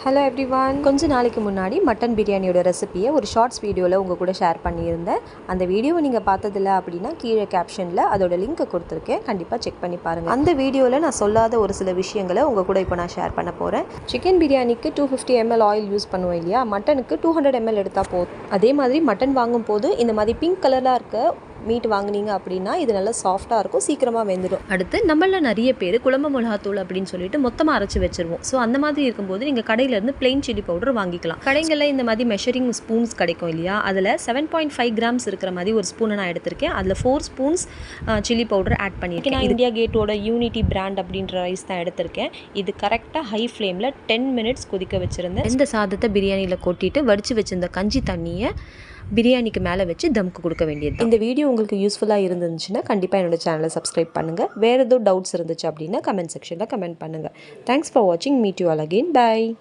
Hello everyone. கொஞ்ச நாளைக்கு முன்னாடி மட்டன் பிரியாணியோட ரெசிபியை ஒரு ஷார்ட்ஸ் வீடியோவில் உங்கள் கூட ஷேர் பண்ணியிருந்தேன். அந்த வீடியோவை நீங்கள் பார்த்ததில்ல அப்படின்னா கீழே கேப்ஷனில் அதோட லிங்க்கை கொடுத்துருக்கேன், கண்டிப்பாக செக் பண்ணி பாருங்கள். அந்த வீடியோவில் நான் சொல்லாத ஒரு சில விஷயங்களை உங்கள் கூட இப்போ நான் ஷேர் பண்ண போகிறேன். சிக்கன் பிரியாணிக்கு 250 ml ஆயில் யூஸ் பண்ணுவோம் இல்லையா, மட்டனுக்கு 200 ml எடுத்தால் போதும். அதே மாதிரி மட்டன் வாங்கும் போது இந்த மாதிரி பிங்க் கலராக இருக்க மீட் வாங்கினீங்க அப்படின்னா இது நல்லா சாஃப்டாக இருக்கும், சீக்கிரமாக வெந்துடும். அடுத்து நம்மள நிறைய பேர் குழம்பு மிளகாத்தூள் அப்படின்னு சொல்லிட்டு மொத்தமாக அரைச்சி வச்சிருவோம். ஸோ அந்த மாதிரி இருக்கும்போது நீங்கள் கடையிலேருந்து பிளெயின் சில்லி பவுடர் வாங்கிக்கலாம். கடைகளில் இந்த மாதிரி மெஷரிங் ஸ்பூன்ஸ் கிடைக்கும் இல்லையா, அதில் 7.5 grams இருக்கிற மாதிரி ஒரு ஸ்பூனை நான் எடுத்திருக்கேன். அதில் 4 ஸ்பூன்ஸ் சில்லி பவுடர் ஆட் பண்ணியிருக்கேன். நான் இந்தியா கேட்டோட யூனிட்டி பிராண்ட் அப்படின்ற ரைஸ் தான் எடுத்திருக்கேன். இது கரெக்டாக ஹை ஃப்ளேமில் 10 minutes கொதிக்க வச்சுருந்தேன். இந்த சாதத்தை பிரியாணியில் கொட்டிட்டு வடித்து வச்சிருந்த கஞ்சி தண்ணியை பிரியாணிக்கு மேலே வச்சு தம்க்கு கொடுக்க வேண்டியது. இந்த வீடியோ உங்களுக்கு யூஸ்ஃபுல்லாக இருந்துச்சுன்னா கண்டிப்பாக என்னோட சேனலை சப்ஸ்கிரைப் பண்ணுங்கள். வேறு ஏதோ டவுட்ஸ் இருந்துச்சு அப்படின்னா கமெண்ட் செக்ஷனில் கமெண்ட் பண்ணுங்கள். தேங்க்ஸ் ஃபார் வாட்சிங். Meet you all again. By.